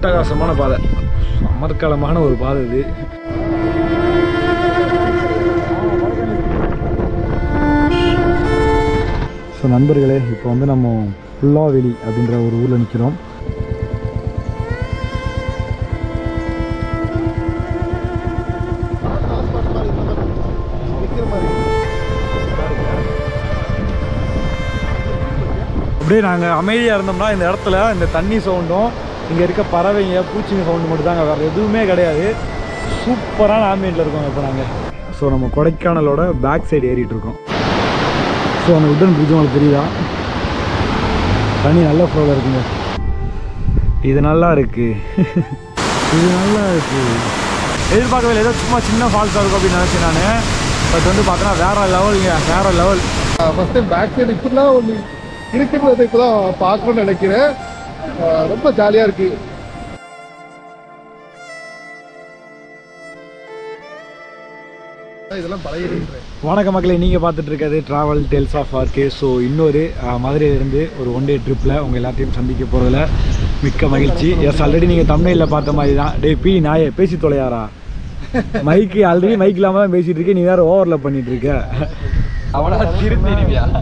அட்டகாசமான பாதை, அமர்க்கலமான ஒரு பாதை இது. ஸோ நண்பர்களே, இப்போ வந்து நம்ம புல்லாவெளி அப்படின்ற ஒரு ஊரில் நிற்கிறோம். அப்படியே நாங்கள் அமைதியாக இருந்தோம்னா இந்த இடத்துல இந்த தண்ணி சவுண்டும் இங்கே இருக்க பறவைங்க பூச்சிங்க சவுண்டு மட்டும் தாங்க, வேறு எதுவுமே கிடையாது. சூப்பரான ஆம்பியன்ட்டில் இருக்கோம் இப்போ நாங்கள். ஸோ நம்ம கொடைக்கானலோட பேக் சைடு ஏறிட்டு இருக்கோம். ஸோ அந்த உடன் பிரிட்ஜ் உங்களுக்கு தெரியுதா? தண்ணி நல்ல ஃப்ளோவில் இருக்குங்க. இது நல்லா இருக்குது, இது நல்லா இருக்குது. எதிர்பார்க்கவே ஏதோ சும்மா சின்ன ஃபால்ஸாக இருக்கும் அப்படின்னு நினச்சேன் நான். பட் வந்து பார்த்தோன்னா வேறு லெவலுங்க, வேறு level. First time back side இப்படிலாம் ஒன்று இருக்கிறத இப்போ தான் பார்க்கணும்னு நினைக்கிறேன். ரொம்ப ஜாலியாக இருக்குது. இதெல்லாம் பழையிடுறேன். வணக்கம் மக்களே, நீங்கள் பார்த்துட்டு இருக்கிறது travel tales of RK. So இன்னொரு மதுரையிலேருந்து ஒரு ஒன் டே ட்ரிப்பில் உங்கள் எல்லாத்தையும் சந்திக்க போகிறதுல மிக்க மகிழ்ச்சி. எஸ், ஆல்ரெடி நீங்கள் தமிழில் பார்த்த மாதிரி தான். டே பி நாயே பேசி தொலையாரா, மைக்கு ஆல்ரெடி மைக் இல்லாமல் தான் பேசிகிட்டு இருக்கேன், நீ வேறு ஓவரில் பண்ணிகிட்டு இருக்க.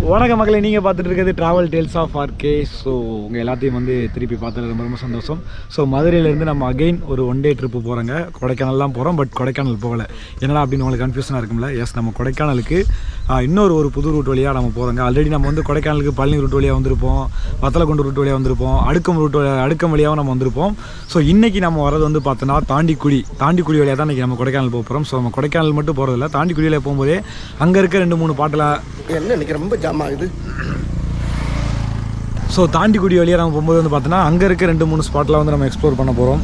வணக்கம் மக்களே, நீங்கள் பார்த்துட்டு இருக்கிறது travel tales of RK. So உங்கள் எல்லாத்தையும் வந்து திருப்பி பார்த்தது ரொம்ப ரொம்ப சந்தோஷம். ஸோ மதுரையிலேருந்து நம்ம அகெயின் ஒரு ஒன் டே ட்ரிப்பு போகிறோங்க. கொடைக்கானல்லாம் போகிறோம், பட் கொடைக்கானல் போகலை. என்னடா அப்படின்னு உங்களுக்கு கன்ஃபியூஷனாக இருக்கும்ல. எஸ், நம்ம கொடைக்கானலுக்கு இன்னொரு ஒரு புது ரூட் வழியாக நம்ம போகிறோங்க. ஆல்ரெடி நம்ம வந்து கொடைக்கானலுக்கு பழனி ரூட் வழியாக வந்திருப்போம், வத்தலக்குண்டு ரூட் வழியாக வந்திருப்போம், அடுக்கம் வழியாகவும் நம்ம வந்திருப்போம். ஸோ இன்றைக்கி நம்ம வரது வந்து பார்த்தோன்னா தாண்டிக்குடி வழியாக தான் இன்றைக்கி நம்ம கொடைக்கானல் போக போகிறோம். ஸோ நம்ம கொடைக்கானல் மட்டும் போகிறதில்ல, தாண்டிக்குடியில் போகும்போதே அங்கே இருக்க 2-3 பாட்டில் என்ன எனக்கு ரொம்ப ஜாம் ஆகுது. ஸோ தாண்டிக்குடி வழியாக நம்ம போகும்போது வந்து பார்த்தோன்னா அங்கே இருக்க 2-3 ஸ்பாட்லாம் வந்து நம்ம எக்ஸ்ப்ளோர் பண்ண போகிறோம்.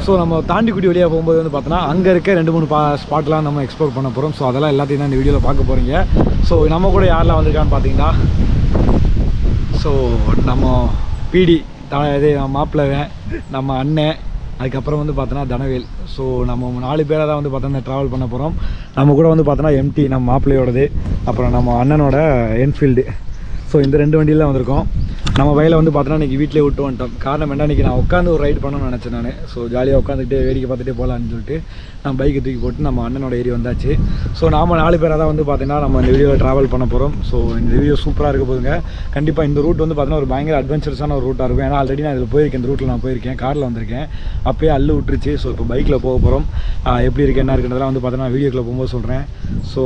ஸோ நம்ம தாண்டிக்குடி வழியாக போகும்போது வந்து பார்த்தோன்னா அங்கே இருக்க 2-3 ஸ்பாட்லாம் நம்ம எக்ஸ்ப்ளோர் பண்ண போகிறோம். ஸோ அதெல்லாம் எல்லாத்தையும் தான் இந்த வீடியோவில் பார்க்க போகிறீங்க. ஸோ நம்ம கூட யாரெல்லாம் வந்திருக்கான்னு பார்த்தீங்கன்னா, ஸோ நம்ம பிடி இது மாப்பிள்ளவன், நம்ம அண்ணன், அதுக்கப்புறம் வந்து பார்த்தோன்னா தனவேல். ஸோ நம்ம 4 பேராக தான் வந்து பார்த்தோன்னா ட்ராவல் பண்ண போகிறோம். நம்ம கூட வந்து பார்த்தோன்னா எம்டி நம்ம மாப்பிள்ளையோடது, அப்புறம் நம்ம அண்ணனோட என்ஃபீல்டு. ஸோ இந்த 2 வண்டியில் தான் வந்திருக்கோம். நம்ம வயலில் வந்து பார்த்தோன்னா இன்றைக்கி வீட்டிலே விட்டு வந்துட்டோம். காரணம் என்ன, இன்றைக்கி நான் உட்காந்து ஒரு ரைடு பண்ணணும்னு நினச்சேன் நான். ஸோ ஜாலியாக உட்காந்துக்கிட்டே வேடிக்கை பார்த்துட்டே போகலான்னு சொல்லிட்டு நான் பைக்கை தூக்கி போட்டு நம்ம அண்ணனோட ஏரி வந்தாச்சு. ஸோ நாம் 4 பேராக தான் வந்து பார்த்தீங்கன்னா நம்ம இந்த வீடியோவில் ட்ராவல் பண்ண போகிறோம். ஸோ இந்த வீடியோ சூப்பராக இருக்க போதுங்க. கண்டிப்பாக இந்த ரூட் வந்து பார்த்தீங்கன்னா ஒரு பயங்கர அட்வென்ச்சரஸான ஒரு ரூட்டாக இருக்கும். ஏன்னா ஆல்ரெடி நான் இதில் போயிருக்கேன், இந்த ரூட்டில் நான் போயிருக்கேன், காரில் வந்திருக்கேன், அப்போயே அள்ளு விட்டுருச்சு. ஸோ இப்போ பைக்கில் போக போகிறோம். எப்படி இருக்குது என்ன இருக்குன்றதெல்லாம் வந்து பார்த்தீங்கன்னா வீடியோக்குள்ளே போகும்போது சொல்கிறேன். ஸோ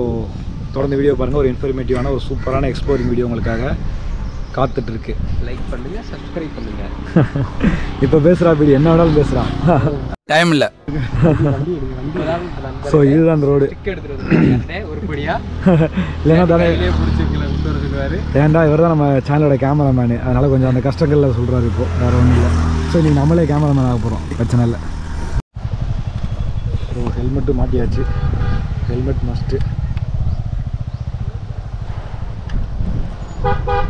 தொடர்ந்து வீடியோ பாருங்கள். ஒரு இன்ஃபர்மேட்டிவான ஒரு சூப்பரான எக்ஸ்ப்ளோரிங் வீடியோ உங்களுக்காக காத்துட்ருக்கு. லைக் பண்ணுங்கள், சப்ஸ்கிரைப் பண்ணுங்கள். இப்போ பேசுகிறா பீடி, என்ன வேணாலும் பேசுகிறான், டைம் இல்லை. ஸோ இதுதான் அந்த ரோடு. இல்லைன்னா தானே ஏன்டா இவர் தான் நம்ம சேனலோட கேமராமேனு, அதனால் கொஞ்சம் அந்த கஷ்டங்களில் சொல்கிறாரு. இப்போது வேறு ஒன்றும் இல்லை. ஸோ நீங்கள் நம்மளே கேமராமேன் ஆக போகிறோம், பிரச்சனை இல்லை. ஸோ ஹெல்மெட்டு மாட்டியாச்சு, ஹெல்மெட் மஸ்ட்டு.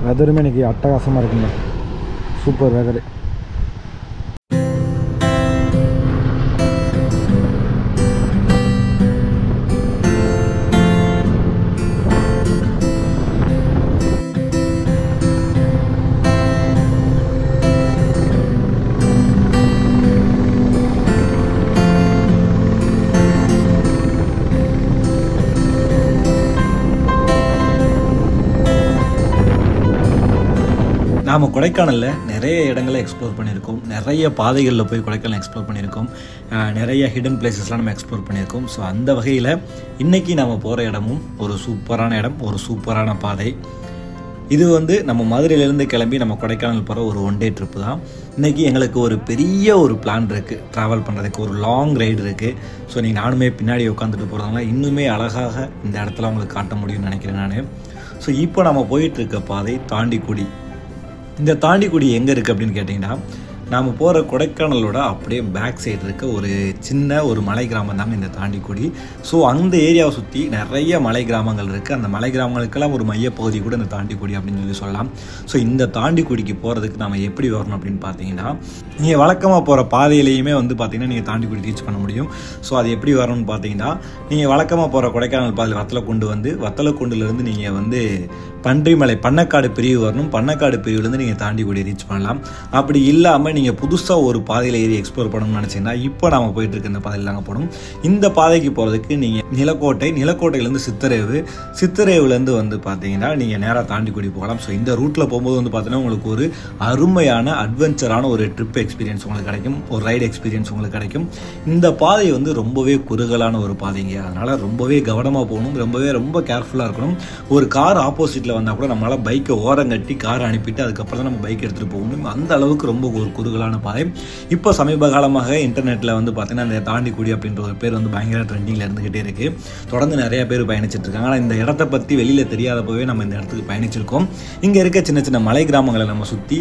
வெதருமே இன்றைக்கி அட்டகாசமாக இருக்குங்க, சூப்பர் வெதரு. நாம் கொடைக்கானலில் நிறைய இடங்களை எக்ஸ்ப்ளோர் பண்ணியிருக்கோம், நிறைய பாதைகளில் போய் கொடைக்கானல் எக்ஸ்ப்ளோர் பண்ணியிருக்கோம், நிறைய ஹிடன் பிளேசஸ்லாம் நம்ம எக்ஸ்ப்ளோர் பண்ணியிருக்கோம். ஸோ அந்த வகையில் இன்றைக்கி நம்ம போகிற இடமும் ஒரு சூப்பரான இடம், ஒரு சூப்பரான பாதை. இது வந்து நம்ம மதுரையிலேருந்து கிளம்பி நம்ம கொடைக்கானல் போகிற ஒரு ஒன் டே ட்ரிப்பு தான். இன்றைக்கி எங்களுக்கு ஒரு பெரிய ஒரு பிளான் இருக்குது, ட்ராவல் பண்ணுறதுக்கு ஒரு லாங் ரைடு இருக்குது. ஸோ நீங்கள் நானுமே பின்னாடி உட்காந்துட்டு போகிறதுனால இன்னுமே அழகாக இந்த இடத்துல உங்களுக்கு காட்ட முடியும்னு நினைக்கிறேன் நான். ஸோ இப்போ நம்ம போயிட்டுருக்க பாதை தாண்டிக்குடி. இந்த தாண்டிக்குடி எங்கே இருக்குது அப்படின்னு கேட்டிங்கன்னா, நாம் போகிற கொடைக்கானலோட அப்படியே பேக் சைடு இருக்க ஒரு சின்ன ஒரு மலை கிராமம் தாங்க இந்த தாண்டிக்குடி. ஸோ அந்த ஏரியாவை சுற்றி நிறைய மலை கிராமங்கள் இருக்குது. அந்த மலை கிராமங்களுக்கெல்லாம் ஒரு மையப்பகுதி கூட இந்த தாண்டிக்குடி அப்படின்னு சொல்லலாம். ஸோ இந்த தாண்டிக்குடிக்கு போகிறதுக்கு நம்ம எப்படி வரணும் அப்படின்னு பார்த்தீங்கன்னா, நீங்கள் வழக்கமாக போகிற பாதையிலையுமே வந்து பார்த்தீங்கன்னா நீங்கள் தாண்டிக்குடி ரீச் பண்ண முடியும். ஸோ அது எப்படி வரணும்னு பார்த்தீங்கன்னா, நீங்கள் வழக்கமாக போகிற கொடைக்கானல் பாதையில் வத்தலக்குண்டு வந்து வத்தலக்குண்டுலேருந்து நீங்கள் வந்து பன்றிமலை பண்ணக்காடு பிரிவு வரணும். பண்ணக்காடு பிரிவுலேருந்து நீங்கள் தாண்டிக்குடி ரீச் பண்ணலாம். அப்படி இல்லாமல் நீங்கள் புதுசாக ஒரு பாதையில் ஏறி எக்ஸ்ப்ளோர் பண்ணணும்னு நினச்சிங்கன்னா இப்போ நாம் போயிட்டு இருக்க இந்த பாதையில் தாங்க போகணும். இந்த பாதைக்கு போகிறதுக்கு நீங்கள் நிலக்கோட்டையிலேருந்து சித்தரேவுலேருந்து வந்து பார்த்தீங்கன்னா நீங்கள் நேராக தாண்டிக்குடி போகலாம். ஸோ இந்த ரூட்டில் போகும்போது வந்து பார்த்தீங்கன்னா உங்களுக்கு ஒரு அருமையான அட்வென்ச்சரான ஒரு ட்ரிப் எக்ஸ்பீரியன்ஸ் உங்களுக்கு கிடைக்கும், ஒரு ரைடு எக்ஸ்பீரியன்ஸ் உங்களுக்கு கிடைக்கும். இந்த பாதை வந்து ரொம்பவே குறுகலான ஒரு பாதைங்க, அதனால் ரொம்பவே கவனமாக போகணும், ரொம்ப கேர்ஃபுல்லாக இருக்கணும். ஒரு கார் ஆப்போசிட்டில் வந்தால் கூட நம்மளால் பைக்கை ஓரம் கட்டி காரை அனுப்பிட்டு அதுக்கப்புறம் தான் நம்ம பைக் எடுத்துகிட்டு போகணும். அந்த அளவுக்கு ரொம்ப ஒரு குறுகலான பாதை. இப்போ சமீப காலமாக இன்டர்நெட்டில் வந்து பார்த்தீங்கன்னா இந்த தாண்டிக்குடி அப்படின்ற ஒரு பேர் வந்து பயங்கர ட்ரெண்டிங்கில் இருந்துகிட்டே இருக்குது. தொடர்ந்து நிறைய பேர் பயணிச்சுட்டு இருக்காங்க. ஆனால் இந்த இடத்த பற்றி வெளியில் தெரியாதப்பவே நம்ம இந்த இடத்துக்கு பயணிச்சிருக்கோம். இங்கே இருக்க சின்ன சின்ன மலை கிராமங்களை நம்ம சுற்றி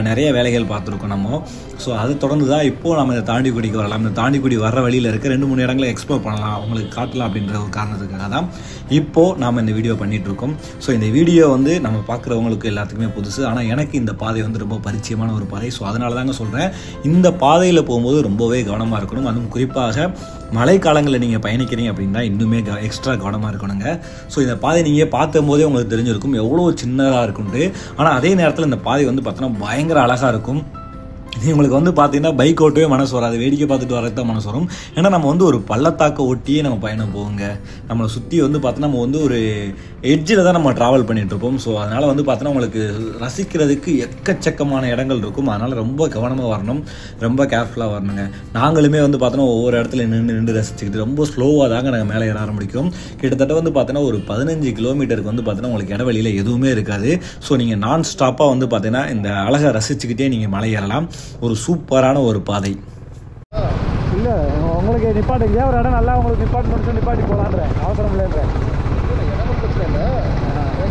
நிறைய வேலைகள் பார்த்துருக்கோம் நம்ம. ஸோ அதை தொடர்ந்து தான் இப்போது நம்ம இந்த தாண்டிக்குடிக்கு வரலாம். இந்த தாண்டிக்குடி வர வழியில் இருக்க 2-3 இடங்களை எக்ஸ்ப்ளோர் பண்ணலாம், அவங்களுக்கு காட்டலாம் அப்படின்ற ஒரு காரணத்துக்காக தான் இப்போது நாம் இந்த வீடியோ பண்ணிகிட்ருக்கோம். ஸோ இந்த வீடியோ வந்து நம்ம பார்க்குறவங்களுக்கு எல்லாத்துக்குமே புதுசு, ஆனால் எனக்கு இந்த பாதை வந்து ரொம்ப பரிச்சயமான ஒரு பாதை. ஸோ அதனால தாங்க சொல்கிறேன், இந்த பாதையில் போகும்போது ரொம்பவே கவனமாக இருக்கணும். அதுவும் குறிப்பாக மழைக்காலங்களில் நீங்கள் பயணிக்கிறீங்க அப்படின்னா இன்னுமே எக்ஸ்ட்ரா கவனமாக இருக்கணுங்க. ஸோ இந்த பாதை நீங்கள் பார்த்தும் போதே உங்களுக்கு தெரிஞ்சிருக்கும் எவ்வளோ சின்னதாக இருக்குன்ட்டு. ஆனால் அதே நேரத்தில் இந்த பாதை வந்து பார்த்தோன்னா பயங்கர அழகாக இருக்கும். உங்களுக்கு வந்து பார்த்தீங்கன்னா பைக் ஓட்டவே மனசு வராது, வேடிக்கை பார்த்துட்டு வரது தான் மனசு வரும். ஏன்னா நம்ம வந்து ஒரு பள்ளத்தாக்க ஒட்டியே நம்ம பயணம் போவோங்க. நம்மளை சுற்றி வந்து பார்த்தோன்னா நம்ம வந்து ஒரு எட்ஜில் தான் நம்ம ட்ராவல் பண்ணிகிட்ருப்போம். ஸோ அதனால் வந்து பார்த்தோன்னா உங்களுக்கு ரசிக்கிறதுக்கு எக்கச்சக்கமான இடங்கள் இருக்கும். அதனால் ரொம்ப கவனமாக வரணும், ரொம்ப கேர்ஃபுல்லாக வரணுங்க. நாங்களுமே வந்து பார்த்தோன்னா ஒவ்வொரு இடத்துல நின்று ரசிச்சுக்கிட்டு ரொம்ப ஸ்லோவாக தாங்க நாங்கள் மேலே ஏற ஆரம்பிக்கும். கிட்டத்தட்ட வந்து பார்த்தோன்னா ஒரு 15 கிலோமீட்டருக்கு வந்து பார்த்தோன்னா உங்களுக்கு இடைவெளியில் எதுவுமே இருக்காது. ஸோ நீங்கள் நான் ஸ்டாப்பாக வந்து பார்த்தீங்கன்னா இந்த அழகை ரசிச்சுக்கிட்டே நீங்கள் மலை ஏறலாம். ஒரு சூப்பரான ஒரு பாதை. இல்லை உங்களுக்கு நிப்பாட்டுங்க, ஒரு இடம் நல்லா உங்களுக்கு நிப்பாட்டி போகலான்ற அவசரம் இல்லைன்ற இடம் பிரச்சனை இல்லை,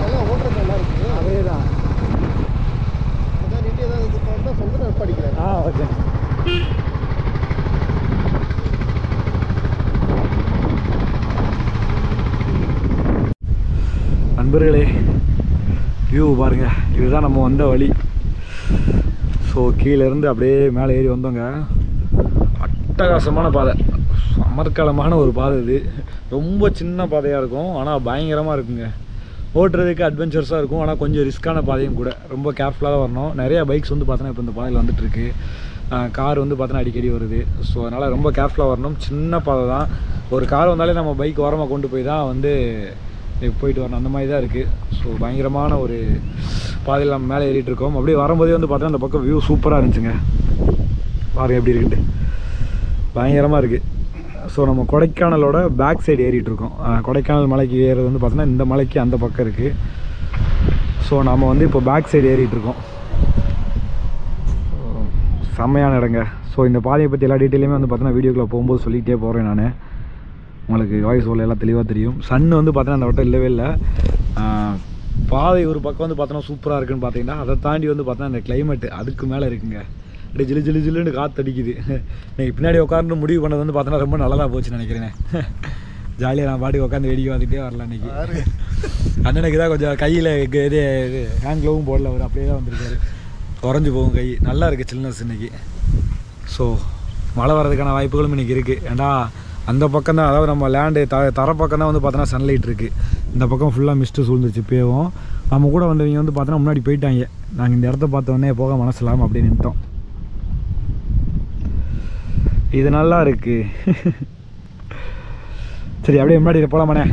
நல்லா ஓட்டுறது நல்லா இருக்குது. அதே தான் அதான் நீட்டி ஏதாவது இது பண்ணா சொல்லிட்டு நான் படிக்கிறேன். ஓகே. நண்பர்களே வியூ பாருங்கள், இதுதான் நம்ம வந்த வழி. ஸோ கீழேருந்து அப்படியே மேலே ஏறி வந்தோங்க. அட்டகாசமான பாதை, அமர்க்கலமான ஒரு பாதை. இது ரொம்ப சின்ன பாதையாக இருக்கும், ஆனால் பயங்கரமாக இருக்குங்க. ஓட்டுறதுக்கு அட்வென்ச்சர்ஸாக இருக்கும், ஆனால் கொஞ்சம் ரிஸ்க்கான பாதையும் கூட. ரொம்ப கேர்ஃபுல்லாக தான் வரணும். நிறையா பைக்ஸ் வந்து பார்த்தோன்னா இப்போ இந்த பாதையில் வந்துட்டுருக்கு, கார் வந்து பார்த்தோன்னா அடிக்கடி வருது. ஸோ அதனால் ரொம்ப கேர்ஃபுல்லாக வரணும். சின்ன பாதை தான், ஒரு கார் வந்தாலே நம்ம பைக் ஓரமாக கொண்டு போய் தான் வந்து போயிட்டு வரணும், அந்த மாதிரி தான் இருக்குது. ஸோ பயங்கரமான ஒரு பாதையில் நம்ம மேலே ஏறிட்டு இருக்கோம். அப்படியே வரும்போதே வந்து பார்த்தோன்னா அந்த பக்கம் வியூ சூப்பராக இருந்துச்சுங்க. பாருங்கள் எப்படி இருக்குட்டு, பயங்கரமாக இருக்குது. ஸோ நம்ம கொடைக்கானலோட பேக் சைடு ஏறிட்டுருக்கோம். கொடைக்கானல் மலைக்கு ஏறுறது வந்து பார்த்தோன்னா இந்த மலைக்கு அந்த பக்கம் இருக்குது. ஸோ நம்ம வந்து இப்போ பேக் சைடு ஏறிட்டுருக்கோம். செம்மையான இடங்க. ஸோ இந்த பாதையை பற்றி எல்லா டீட்டெயிலுமே வந்து பார்த்தோன்னா வீடியோக்குள்ளே போகும்போது சொல்லிகிட்டே போகிறேன் நான். உங்களுக்கு வாய்ஸ் ஓல எல்லாம் தெளிவாக தெரியும். சன் வந்து பார்த்தோன்னா அந்த வட்டம் இல்லவே இல்லை. பாதை ஒரு பக்கம் வந்து பார்த்தோன்னா சூப்பராக இருக்குன்னு பார்த்தீங்கன்னா, அதை தாண்டி வந்து பார்த்தோன்னா இந்த கிளைமேட்டு அதுக்கு மேலே இருக்குங்க. அப்படியே ஜில்லுன்னு காற்று அடிக்குது. நீங்கள் பின்னாடி உட்காந்து முடிவு பண்ணது வந்து பார்த்தோன்னா ரொம்ப நல்லதாக போச்சுன்னு நினைக்கிறேன். ஜாலியாக நான் பாட்டுக்கு உட்காந்து வேடிக்கை பார்த்துட்டே வரலாம் இன்றைக்கி. அண்ணனுக்கு தான் கொஞ்சம் கையில் இது ஹேண்ட் க்ளோவும் போடல, அவர் அப்படியே தான் வந்திருக்காரு. குறைஞ்சி போகும் கை, நல்லா இருக்குது சில்னஸ் இன்றைக்கி. ஸோ மழை வர்றதுக்கான வாய்ப்புகளும் இன்றைக்கி இருக்குது. ஏன்னா அந்த பக்கம் தான், அதாவது நம்ம லேண்டு தர பக்கம் தான் வந்து பார்த்தோன்னா சன்லைட் இருக்குது. இந்த பக்கம் ஃபுல்லாக மிஸ்ட்டு சூழ்ந்துச்சு. இப்போவும் நம்ம கூட வந்தவங்க வந்து பார்த்தோன்னா முன்னாடி போயிட்டாங்க. நாங்கள் இந்த இடத்த பார்த்தோன்னே போக மனசு இல்லாமல் அப்படியே நின்ட்டோம். இது நல்லா இருக்குது. சரி அப்படியே முன்னாடி போகலாமாண்ணே?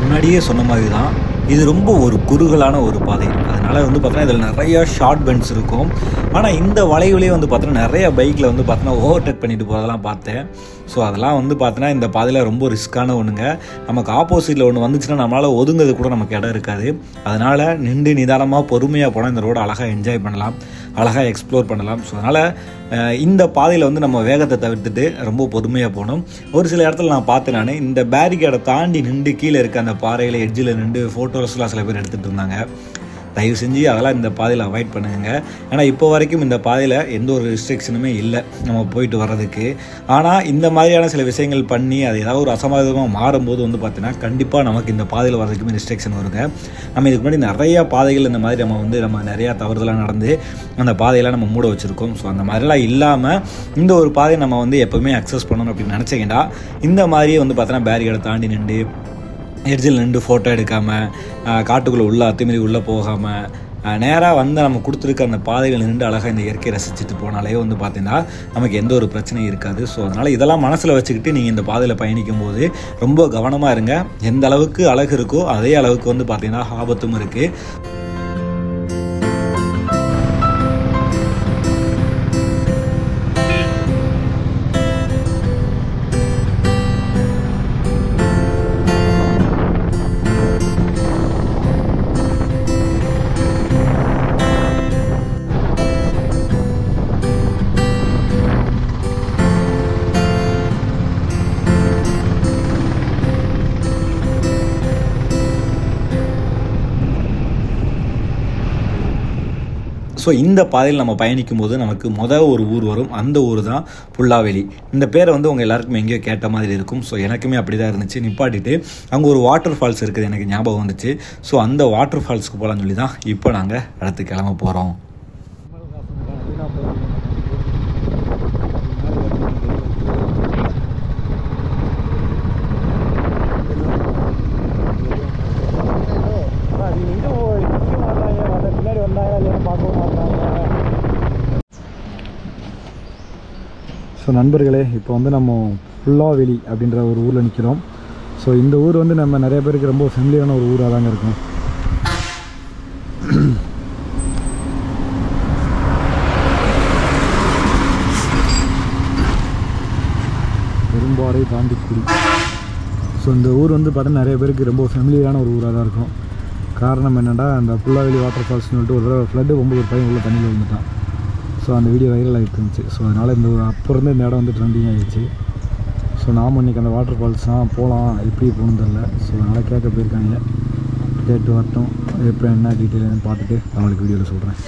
முன்னாடியே சொன்ன மாதிரி தான் இது ரொம்ப ஒரு குறுகலான ஒரு பாதை. அதனால் வந்து பார்த்தீங்கன்னா இதில் நிறையா ஷார்ட் பெண்ட்ஸ் இருக்கும். ஆனால் இந்த வளைவுலேயே வந்து பார்த்தீங்கன்னா நிறைய பைக்கில் வந்து பார்த்தீங்கன்னா ஓவர்டேக் பண்ணிட்டு போகிறதெல்லாம் பார்த்தேன். ஸோ அதெல்லாம் வந்து பார்த்தீங்கன்னா இந்த பாதையில் ரொம்ப ரிஸ்க்கான ஒன்றுங்க. நமக்கு ஆப்போசிட்டில் ஒன்று வந்துச்சுன்னா நம்மளால் ஒதுங்கிறது கூட நமக்கு இடம் இருக்காது. அதனால் நின்று நிதானமாக பொறுமையாக போனால் இந்த ரோடு அழகாக என்ஜாய் பண்ணலாம், அழகாக எக்ஸ்ப்ளோர் பண்ணலாம். ஸோ அதனால் இந்த பாதையில் வந்து நம்ம வேகத்தை தவிர்த்துட்டு ரொம்ப பொறுமையாக போகணும். ஒரு சில இடத்துல நான் பார்த்தேன், நான் இந்த பேரிகேடை தாண்டி நின்று கீழே இருக்க அந்த பாறையில் எட்ஜில் நின்று ஃபோட்டோஸ்லாம் சில பேர் எடுத்துகிட்டு இருந்தாங்க. தயவு செஞ்சு அதெல்லாம் இந்த பாதையில் அவாய்ட் பண்ணுங்க. ஏன்னா இப்போ வரைக்கும் இந்த பாதையில் எந்த ஒரு ரெஸ்ட்ரிக்ஷனுமே இல்லை நம்ம போயிட்டு வர்றதுக்கு. ஆனால் இந்த மாதிரியான சில விஷயங்கள் பண்ணி அது ஏதாவது ஒரு அசம்பாவிதமாக மாறும்போது வந்து பார்த்தீங்கன்னா கண்டிப்பாக நமக்கு இந்த பாதையில் வர்றதுக்குமே ரெஸ்ட்ரிக்ஷன் வருங்க. நம்ம இதுக்கு முன்னாடி நிறையா பாதைகள் இந்த மாதிரி நம்ம நிறையா தவறுதலாக நடந்து அந்த பாதையெல்லாம் நம்ம மூட வச்சுருக்கோம். ஸோ அந்த மாதிரிலாம் இல்லாமல் இந்த ஒரு பாதையை நம்ம வந்து எப்போவுமே அக்சஸ் பண்ணணும் அப்படின்னு நினச்சிங்கன்னா இந்த மாதிரியே வந்து பார்த்தீங்கன்னா பேரிகேடை தாண்டி நின்று எட்ஜில் நின்று ஃபோட்டோ எடுக்காமல், காட்டுக்குள்ளே உள்ளே அத்துமீறி உள்ளே போகாமல், நேராக வந்து நம்ம கொடுத்துருக்க அந்த பாதைகள் நின்று அழகாக இந்த இயற்கையை ரசிச்சுட்டு போனாலே வந்து பார்த்திங்கன்னா நமக்கு எந்த ஒரு பிரச்சனையும் இருக்காது. ஸோ அதனால் இதெல்லாம் மனசில் வச்சுக்கிட்டு நீங்கள் இந்த பாதையில் பயணிக்கும் போது ரொம்ப கவனமாக இருங்க. எந்த அளவுக்கு அழகு இருக்கோ அதே அளவுக்கு வந்து பார்த்திங்கன்னா ஆபத்தும் இருக்குது. ஸோ இந்த பாதையில் நம்ம பயணிக்கும் போது நமக்கு ஒரு ஊர் வரும். அந்த ஊர் தான் புல்லாவெளி. இந்த பேரை வந்து உங்கள் எல்லாருக்கும் எங்கேயோ கேட்ட மாதிரி இருக்கும். ஸோ எனக்குமே அப்படி தான் இருந்துச்சு. நிப்பாட்டிட்டு அங்கே ஒரு வாட்டர் ஃபால்ஸ் இருக்குது, எனக்கு ஞாபகம் வந்துச்சு. ஸோ அந்த வாட்டர் ஃபால்ஸுக்கு போகலான்னு சொல்லி தான் இப்போ நாங்கள் அடுத்து கிளம்ப போகிறோம். ஸோ நண்பர்களே, இப்போ வந்து நம்ம புல்லாவெளி அப்படின்ற ஒரு ஊரில் நிற்கிறோம். ஸோ இந்த ஊர் வந்து நம்ம நிறைய பேருக்கு ரொம்ப ஃபெமிலியான ஒரு ஊராக தாங்க இருக்கும். பெரும்பாறை தாண்டிக்குடி. ஸோ இந்த ஊர் வந்து பார்த்தீங்கன்னா நிறைய பேருக்கு ரொம்ப ஃபெமிலியான ஒரு ஊராக தான் இருக்கும். காரணம் என்னென்னா, அந்த புல்லாவெளி வாட்டர் ஃபால்ஸ்னு சொல்லிட்டு ஒரு தடவை ஃப்ளட்டு ரொம்ப ஒரு பையன் உள்ள தண்ணியில் வந்துட்டான். ஸோ அந்த வீடியோ வைரல் ஆகிட்டு இருந்துச்சு. ஸோ அதனால் இந்த அப்போ இருந்து இந்த இடம் வந்து ட்ரெண்டிங் ஆகிடுச்சு. ஸோ நாம் இன்றைக்கி அந்த வாட்டர் ஃபால்ஸ் தான் போகலாம், எப்படி போகணுன்னு தெரில. ஸோ அதனால் கேட்க போயிருக்காங்க, கேட்டு வரட்டும் எப்போ என்ன டீட்டெயில்னு பார்த்துட்டு நம்மளுக்கு வீடியோவில் சொல்கிறேன்.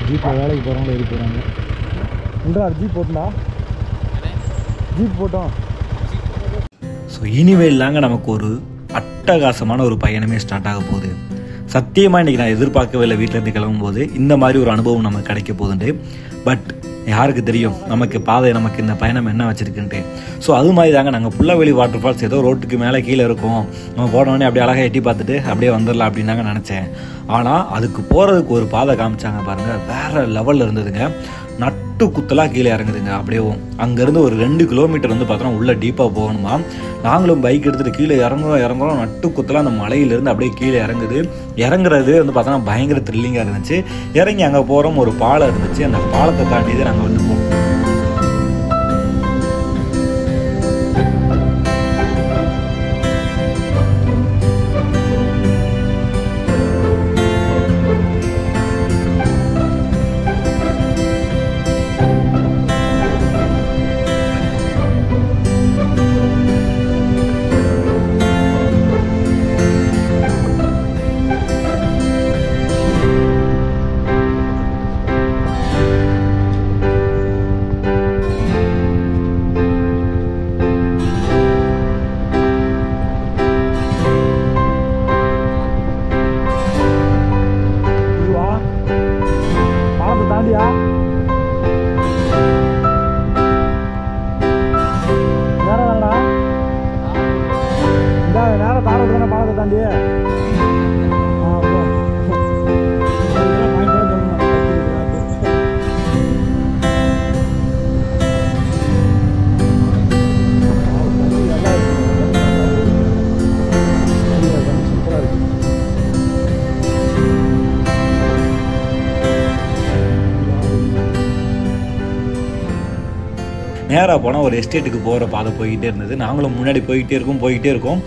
ஜீப்பில் வேலைக்கு போகிறவங்கள ஏறி போகிறாங்க. என்றா ஜீப் போட்டா ஜீப் போட்டோம். ஸோ இனிமேல் தாங்க நமக்கு ஒரு அட்டகாசமான ஒரு பயணமே ஸ்டார்ட் ஆக போகுது. சத்தியமாக இன்றைக்கி நான் எதிர்பார்க்கவே இல்லை வீட்டிலேருந்து கிளம்பும்போது இந்த மாதிரி ஒரு அனுபவம் நமக்கு கிடைக்க போகுதுண்டு. பட் யாருக்கு தெரியும் நமக்கு பாதை, நமக்கு இந்த பயணம் என்ன வச்சுருக்குன்ட்டு. ஸோ அது மாதிரி தாங்க நாங்கள் புல்லாவெளி வாட்டர் ஃபால்ஸ் ஏதோ ரோட்டுக்கு மேலே கீழே இருக்கும், நம்ம போனோடனே அப்படியே அழகாக எட்டி பார்த்துட்டு அப்படியே வந்துடலாம் அப்படின்னு தாங்க நினச்சேன். ஆனால் அதுக்கு போகிறதுக்கு ஒரு பாதை காமிச்சாங்க பாருங்கள், வேறு லெவலில் இருந்ததுங்க. நட்டு குத்தலாக கீழே இறங்குதுங்க. அப்படியே அங்கேருந்து ஒரு 2 கிலோமீட்டர் வந்து பார்த்தோன்னா உள்ளே டீப்பாக போகணுமா. நாங்களும் பைக் எடுத்துகிட்டு கீழே இறங்குறோம். நட்டு குத்தலாக அந்த மலையிலேருந்து அப்படியே கீழே இறங்குறது வந்து பார்த்தோன்னா பயங்கர த்ரில்லிங்காக இருந்துச்சு. இறங்கி அங்கே போகிறோம், ஒரு பாலம் இருந்துச்சு. அந்த பாலத்தை தாண்டி தான் நாங்கள் வந்து போனோம். நேராக போனால் ஒரு எஸ்டேட்டுக்கு போகிற பாதை போய்கிட்டே இருந்தது. நாங்களும் முன்னாடி போய்கிட்டே இருக்கோம்.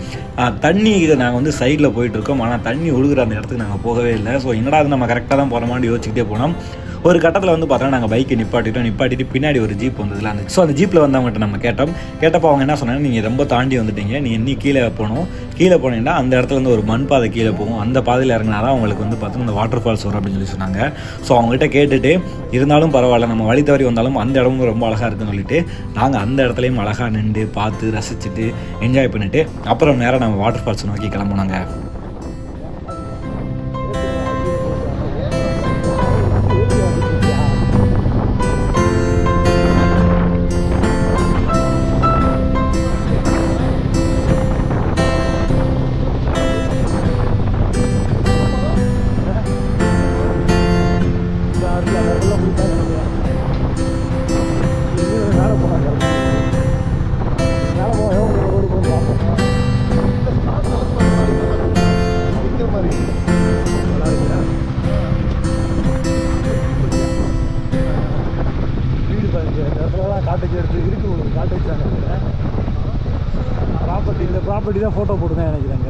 தண்ணி நாங்கள் வந்து சைடில் போயிட்டுருக்கோம். ஆனால் தண்ணி ஒழுகுற அந்த இடத்துக்கு நாங்கள் போகவே இல்லை. ஸோ என்னடா அது நம்ம கரெக்டாக தான் போகிற மாதிரி யோசிச்சுக்கிட்டே போனோம். ஒரு கட்டத்தில் வந்து பார்த்தோன்னா நாங்கள் பைக்கை நிப்பாட்டிட்டு பின்னாடி ஒரு ஜீப் வந்ததுல அந்த அந்த ஜீப்பில் வந்து அவங்ககிட்ட நம்ம கேட்டப்போ அவங்க என்ன சொன்னாங்க, நீங்கள் ரொம்ப தாண்டி வந்துட்டீங்க, நீ இன்னி கீழே போனீங்கன்னா அந்த இடத்துல இருந்து ஒரு மண் பாதை கீழே போகும், அந்த பாதையில் இறங்கினா தான் உங்களுக்கு வந்து பார்த்தோன்னா இந்த வாட்டர் ஃபால்ஸ் வரும் அப்படின்னு சொல்லி சொன்னாங்க. ஸோ அவங்ககிட்ட கேட்டுட்டு இருந்தாலும் பரவாயில்ல, நம்ம வழி தவறி வந்தாலும் அந்த இடமும் ரொம்ப அழகாக இருக்குன்னு சொல்லிட்டு நாங்கள் அந்த இடத்துலையும் அழகாக நின்று பார்த்து ரசிச்சுட்டு என்ஜாய் பண்ணிவிட்டு அப்புறம் நேராக நம்ம வாட்டர் ஃபால்ஸ் நோக்கி கிளம்புனாங்க. ப்ராப்பர்ட்டி தான் ஃபோட்டோ போட்டு தான் நினைக்கிறாங்க.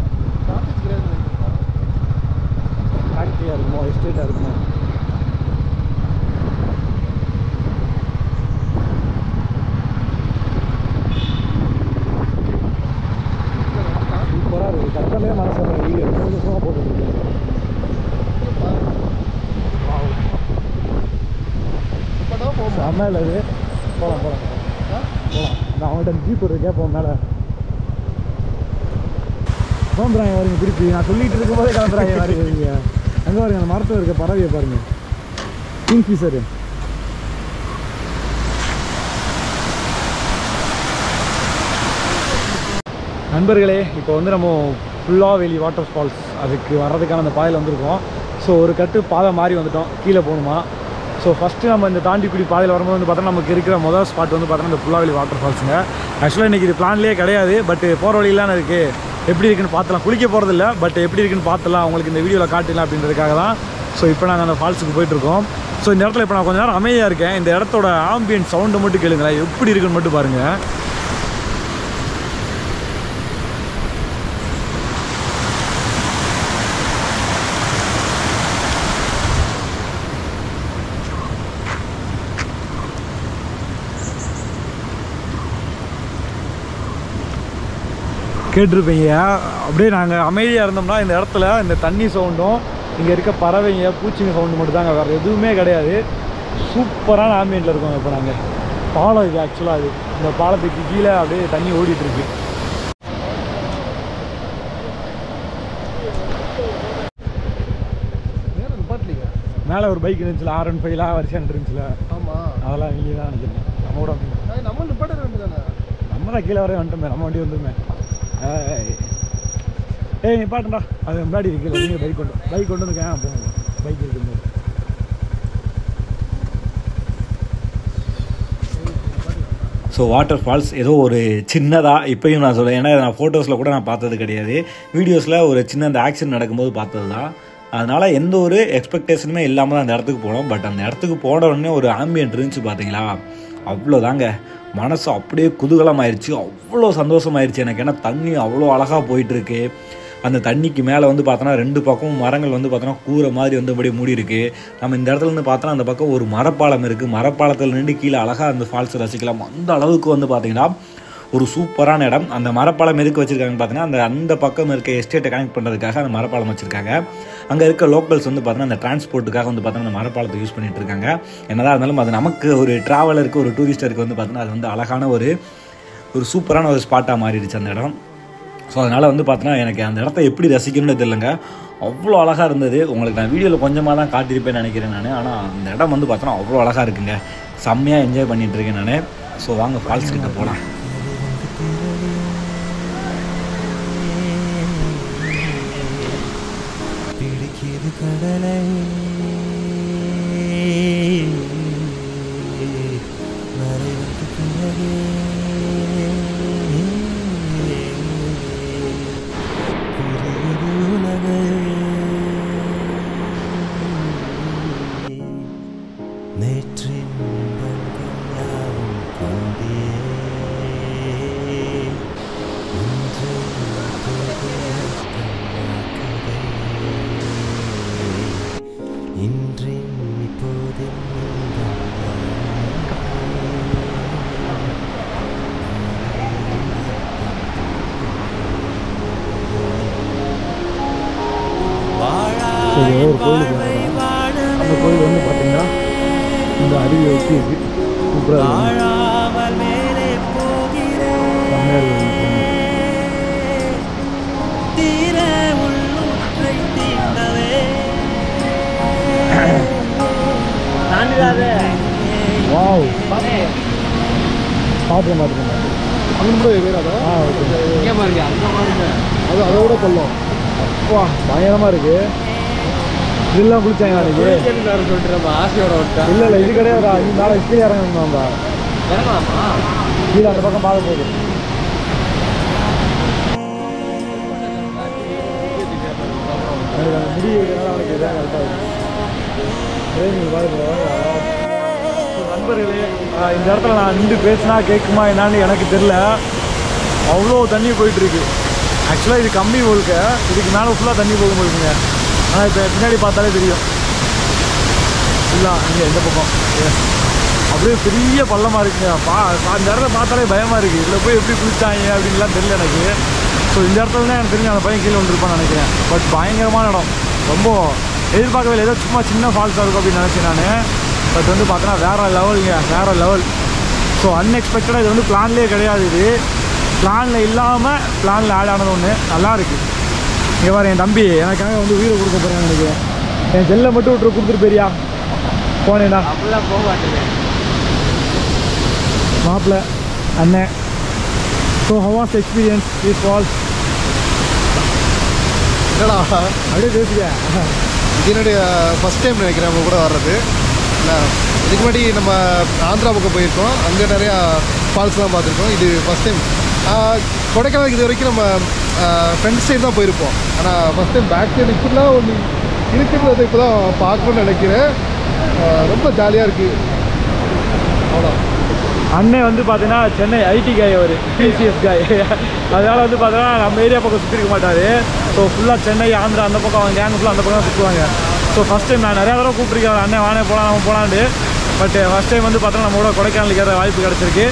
ஃபேக்ட்ரியாக இருக்குமோ எஸ்டேட்டாக இருக்குமோ. சூப்பராக இருக்குது. கட்டலே மனசு வீடு எடுத்து போட்டுருக்கு. செம்மையில் இது போகலாம். நான் அவங்கள்ட்ட ஜீப் இருக்கேன் போகும் மேலே கிளம்புறாங்க பாருங்க. திருப்பி நான் சொல்லிட்டு இருக்கும்போதே கிளம்புறாங்க பாருங்க. அங்கே பாருங்க அந்த மரத்தில் இருக்க பறவையை பாருங்க, கிங்ஃபிஷரு. நண்பர்களே, இப்போ வந்து நம்ம புல்லாவெளி வாட்டர் ஃபால்ஸ் அதுக்கு வர்றதுக்கான அந்த பாதையில் வந்திருக்கோம். ஸோ ஒரு கட்டு பாதை மாறி வந்துட்டோம், கீழே போகணுமா. ஸோ ஃபஸ்ட்டு நம்ம இந்த தாண்டிக்குடி பாதையில் வரும்போது வந்து பார்த்தோன்னா நமக்கு இருக்கிற முதல் ஸ்பாட் வந்து பார்த்தோன்னா இந்த புல்லாவெளி வாட்டர் ஃபால்ஸுங்க. ஆக்சுவலாக இன்றைக்கி இது பிளான்லேயே கிடையாது, பட் போகிற வழியிலான இருக்குது, எப்படி இருக்குன்னு பார்த்துலாம். குளிக்க போகிறதில்ல, பட் எப்படி இருக்குன்னு பார்த்துலாம், உங்களுக்கு இந்த வீடியோவில் காட்டலாம் அப்படின்றதுக்காக தான். ஸோ இப்போ நாங்கள் அந்த ஃபால்ஸுக்கு போயிட்டுருக்கோம். ஸோ இந்த இடத்துல இப்போ நான் கொஞ்சம் நேரம் அமைதியாக இருக்கேன். இந்த இடத்தோட ஆம்பியன்ட் சவுண்டை மட்டும் கேளுங்களேன், எப்படி இருக்குன்னு மட்டும் பாருங்கள். கேட்டிருப்பீங்க. அப்படியே நாங்கள் அமைதியாக இருந்தோம்னா இந்த இடத்துல இந்த தண்ணி சவுண்டும் இங்கே இருக்க பறவைங்க பூச்சிங்க சவுண்டு மட்டும் தாங்க, வேறு எதுவுமே கிடையாது. சூப்பரான ஆம்பியன்ட்டில் இருக்கோம். இப்போ நாங்கள் பாலம் இது ஆக்சுவலாக அது இந்த பாலத்துக்கு கீழே அப்படியே தண்ணி ஓடிட்டுருக்கு. மேலே ஒரு பைக் இருந்துச்சுல, R15 வரிசையாக இருந்துச்சுல. ஆமாம், அதெல்லாம் இங்கே தான் நினைக்கிறேன். நம்ம தான் கீழே வரையும் வந்துட்டோமே, நம்ம வண்டி வந்துமே. ஏய் நிப்பாட்டுடா, அது முன்னாடி இருக்குல்ல, நீங்கள் பைக் கொண்டு வந்து போங்க, பைக் இருக்கும்போது. ஸோ வாட்டர் ஃபால்ஸ் ஏதோ ஒரு சின்னதாக இப்போயும் நான் சொல்லுவேன், ஏன்னா நான் ஃபோட்டோஸில் கூட நான் பார்த்தது கிடையாது, வீடியோஸில் ஒரு சின்ன அந்த ஆக்சிடென்ட் நடக்கும்போது பார்த்தது தான். அதனால் எந்த ஒரு எக்ஸ்பெக்டேஷனுமே இல்லாமல் தான் அந்த இடத்துக்கு போனோம். பட் அந்த இடத்துக்கு போன உடனே ஒரு ஆம்பியன்ட் இருந்துச்சு பார்த்தீங்களா, அவ்வளோதாங்க. மனசு அப்படியே குதூகலமாயிருச்சு, அவ்வளோ சந்தோஷமாயிருச்சு எனக்கு. ஏன்னா தண்ணி அவ்வளோ அழகாக போயிட்டுருக்கு. அந்த தண்ணிக்கு மேலே வந்து பார்த்தோன்னா 2 பக்கமும் மரங்கள் வந்து பார்த்தோன்னா கூரை மாதிரி வந்து அப்படியே மூடி இருக்குது. நம்ம இந்த இடத்துல இருந்து பார்த்தோன்னா அந்த பக்கம் ஒரு மரப்பாலம் இருக்குது, மரப்பாலத்தில் நின்று கீழே அழகாக அந்த ஃபால்ஸை ரசிக்கலாம். அந்த அளவுக்கு வந்து பார்த்திங்கன்னா ஒரு சூப்பரான இடம். அந்த மரப்பாலம் எதுக்கு வச்சுருக்காங்கன்னு பார்த்தீங்கன்னா அந்த பக்கம் இருக்க எஸ்டேட்டை கனெக்ட் பண்ணுறதுக்காக அந்த மரப்பாலம் வச்சுருக்காங்க. அங்கே இருக்க லோக்கல்ஸ் வந்து பார்த்தீங்கன்னா அந்த டிரான்ஸ்போர்ட்டுக்காக வந்து பார்த்தீங்கன்னா அந்த மரப்பாலத்தை யூஸ் பண்ணிகிட்டு இருக்காங்க. என்னதான் இருந்தாலும் அது நமக்கு ஒரு ட்ராவலருக்கு ஒரு டூரிஸ்டருக்கு வந்து பார்த்தீங்கன்னா அது வந்து அழகான ஒரு சூப்பரான ஒரு ஸ்பாட்டாக மாறிடுச்சு அந்த இடம். ஸோ அதனால் வந்து பார்த்தீங்கன்னா எனக்கு அந்த இடத்த எப்படி ரசிக்கணும்னு தெரியலங்க, அவ்வளோ அழகாக இருந்தது. உங்களுக்கு நான் வீடியோவில் கொஞ்சமாக தான் காட்டியிருப்பேன்னு நினைக்கிறேன் நான். ஆனால் அந்த இடம் வந்து பார்த்தோன்னா அவ்வளோ அழகாக இருக்குங்க, செம்மையாக என்ஜாய் பண்ணிகிட்ருக்கேன் நான். ஸோ வாங்க ஃபால்ஸ் கிட்ட போகலாம். கடலை மறைவுக்கு பிறகு புரியுது உலகு நேற்றின் யாவும் கொண்டே ஒரு கோயிலுக்கு அந்த கோயில் வந்து பார்த்தீங்கன்னா இந்த அருவியை ஒட்டி இருக்கு. சூப்பராக வாவ் பார்த்துக்கேன் அங்கே கூட வேறாதா? ஓகே இங்கே பாருங்க, அங்கே பாருங்க. அது அதோட பள்ளம். வா பயங்கரமாக இருக்கு. இதெல்லாம் குளிச்சாங்க அன்னைக்கு. சொல்லிட்டு நம்ம ஆசையோட விட்டா இல்லை இது கிடையாது. இந்த நாளை கீழே இறங்கணும். இறங்கலாமா? கீழே அந்த பக்கம் பார்க்க போகுது. எனக்கு அந்த முடி அவனுக்கு இதாக கரெக்டாக நண்பர்களே, இந்த இடத்துல நான் நின்று பேசினா கேட்குமா என்னான்னு எனக்கு தெரில. அவ்வளோ தண்ணி போயிட்டுருக்கு. ஆக்சுவலாக இது கம்மி போலுக்க, இதுக்கு மேலே ஃபுல்லாக தண்ணி போகும் போதுங்க. ஆனால் இப்போ பின்னாடி பார்த்தாலே தெரியும். இல்லை இங்கே எந்த பக்கம் அப்படியே பெரிய பள்ளமாக இருக்குங்க. அந்த இடத்த பார்த்தாலே பயமாக இருக்குது. இதில் போய் எப்படி குளிச்சாங்க அப்படின்லாம் தெரியல எனக்கு. ஸோ இந்த இடத்துல தான் எனக்கு தெரிஞ்சு அந்த பையன் கீழே வந்துருப்பான்னு நினைக்கிறேன். பட் பயங்கரமான இடம். ரொம்ப எதிர்பார்க்கவே இல்லை. ஏதோ சும்மா சின்ன ஃபால்ஸாக இருக்கும் அப்படின்னு நினச்சேன் நான். பட் வந்து பார்த்தோன்னா வேறு லெவலுங்க, வேறு லெவல். ஸோ அன்எக்ஸ்பெக்டடாக இது வந்து பிளான்லேயே கிடையாது. இது பிளானில் இல்லாமல் பிளானில் ஆட் ஆனது ஒன்று நல்லா இருக்குது. இங்கே பாரு, என் தம்பி எனக்காக வந்து உயிரை கொடுக்க போகிறேன் நினைக்கிறேன். என் செல்லை மட்டும் விட்டு கொடுத்துட்டு போறியா போனேண்ணா. அப்படிலாம் போக மாட்டேங்க மாப்பிள்ள அண்ணன். So how was experience this falls? என்னடா அப்படியே பேசுங்க. இது என்னுடைய ஃபஸ்ட் டைம் நினைக்கிறேன் அவங்க கூட வர்றது. இல்லை இதுக்கு முன்னாடி நம்ம ஆந்திரா பக்கம் போயிருக்கோம். அங்கே நிறையா ஃபால்ஸ்லாம் பார்த்துருக்கோம். இது ஃபஸ்ட் டைம். கொடைக்கானலுக்கு இது வரைக்கும் நம்ம ஃப்ரண்ட் சைடு தான் போயிருப்போம். ஆனால் ஃபஸ்ட் டைம் பேக் சைடு இப்படிலாம் ஒன்று இருக்கிறத இப்போ தான் பார்க்கணுன்னு நினைக்கிறேன். ரொம்ப ஜாலியாக இருக்குது. அவ்வளோ அண்ணன் வந்து பார்த்தீங்கன்னா சென்னை ஐடி காய், அவர் டிசிஎஸ் காய். அதனால் வந்து பார்த்தீங்கன்னா நம்ம ஏரியா பக்கம் சுற்றி இருக்க மாட்டார். ஸோ ஃபுல்லாக சென்னை ஆந்திரா அந்த பக்கம் அவங்க கேங்கு ஃபுல்லாக அந்த பக்கம் தான் சுற்றுவாங்க. ஸோ ஃபஸ்ட் டைம் நான் நிறையா தடவை கூப்பிட்ருக்கேன் அண்ணன் வானே போகலாம் நம்ம போகலான்ட்டு. பட் ஃபஸ்ட் டைம் வந்து பார்த்தோன்னா நம்ம கூட கொடைக்கானலுக்கு ஏதாவது வாய்ப்பு கிடச்சிருக்கு.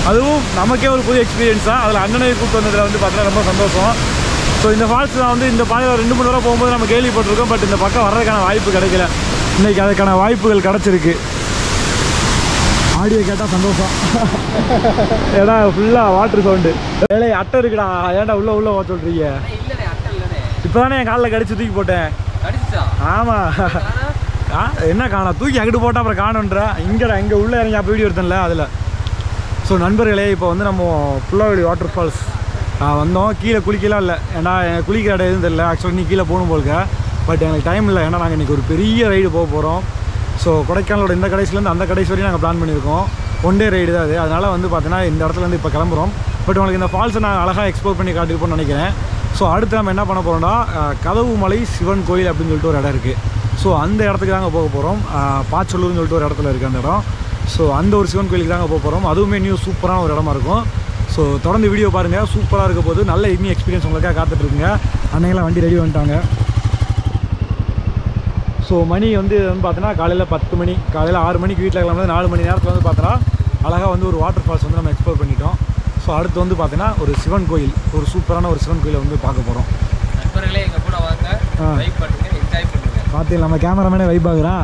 அதுவும் நமக்கே ஒரு புது எக்ஸ்பீரியன்ஸ் தான். அதில் அண்ணனை கூப்பிட்டு வந்ததில் வந்து பார்த்தோன்னா ரொம்ப சந்தோஷம். ஸோ இந்த ஃபால்ஸ் நான் வந்து இந்த பாதையில் 2-3 தடவை போகும்போது நம்ம கேள்விப்பட்டிருக்கோம். பட் இந்த பக்கம் வர்றதுக்கான வாய்ப்பு கிடைக்கல. இன்றைக்கி அதுக்கான வாய்ப்புகள் கிடச்சிருக்கு. ஆடியோ கேட்டால் சந்தோஷம். ஏடா ஃபுல்லாக வாட்ரு சவுண்டு. வேலை அட்டை இருக்குடா, ஏன்டா உள்ளே போக சொல்கிறீங்க? இல்லைண்ணே, அட்டை இல்லைண்ணே. இப்போ தானே என் காலில் கடிச்சு தூக்கி போட்டேன். அடிச்சா? ஆமாம். என்ன காணா? தூக்கி அங்கிட்டு போட்டால் அப்புறம் காணுன்றா. இங்கே உள்ளே இறங்கி அப்போ வீடியோ எடுத்தேன்ல அதில். ஸோ நண்பர்களே, இப்போ வந்து நம்ம புல்லாவெளி வாட்டர் ஃபால்ஸ் வந்தோம். கீழே குளிக்கலாம் இல்லை, ஏன்னா குளிக்கிற இடம் எதுவும் தெரியல. ஆக்சுவலாக நீ கீழே போகணும் போலுக்க. பட் எனக்கு டைம் இல்லை, ஏன்னா நாங்கள் இன்றைக்கி ஒரு பெரிய ரைடு போக போகிறோம். ஸோ கொடைக்கானலோட இந்த கடைசிலேருந்து அந்த கடைசி வரையும் நாங்கள் பிளான் பண்ணியிருக்கோம். ஒன் டே ரைடு தான் அது. அதனால் வந்து பார்த்தீங்கன்னா இந்த இடத்துலேருந்து இப்போ கிளம்புறோம். பட் உங்களுக்கு இந்த ஃபால்ஸை நான் அழகாக எக்ஸ்ப்ளோர் பண்ணி காட்டிருப்போம்னு நினைக்கிறேன். ஸோ அடுத்து நம்ம என்ன பண்ண போகிறோம்னா கதவு மலை சிவன் கோயில் அப்படின்னு சொல்லிட்டு ஒரு இடம் இருக்குது. ஸோ அந்த இடத்துக்கு தாங்க போக போகிறோம். பாச்சலூர்னு சொல்லிட்டு ஒரு இடத்துல இருக்குது அந்த இடம். ஸோ அந்த ஒரு சிவன் கோயிலுக்கு தாங்க போக போகிறோம். அதுவுமே நியூ சூப்பரான ஒரு இடமா இருக்கும். ஸோ தொடர்ந்து வீடியோ பாருங்கள், சூப்பராக இருக்க போது. நல்ல இன்னும் எக்ஸ்பீரியன்ஸ் உங்களுக்காக காத்துட்ருக்குங்க. அன்னைக்கெல்லாம் வண்டி ரெடி பண்ணிட்டாங்க. ஸோ மணி வந்து பார்த்தோன்னா காலையில் 10 மணி, காலையில் 6 மணிக்கு வீட்டில் கிளம்புறது 4 மணி நேரத்தில் வந்து பார்த்தோன்னா அழகாக வந்து ஒரு வாட்டர் ஃபால்ஸ் வந்து நம்ம எக்ஸ்ப்ளோர் பண்ணிட்டோம். ஸோ அடுத்து வந்து பார்த்தீங்கன்னா ஒரு சிவன் கோயில், ஒரு சூப்பரான ஒரு சிவன் கோயிலை வந்து பார்க்க போகிறோம். நண்பர்களே எங்கள் கூட வாங்க, வைப் பண்ணுங்க, என்ஜாய் பண்ணுங்க. பார்த்து நம்ம கேமராமேனே வைப் ஆகுறான்.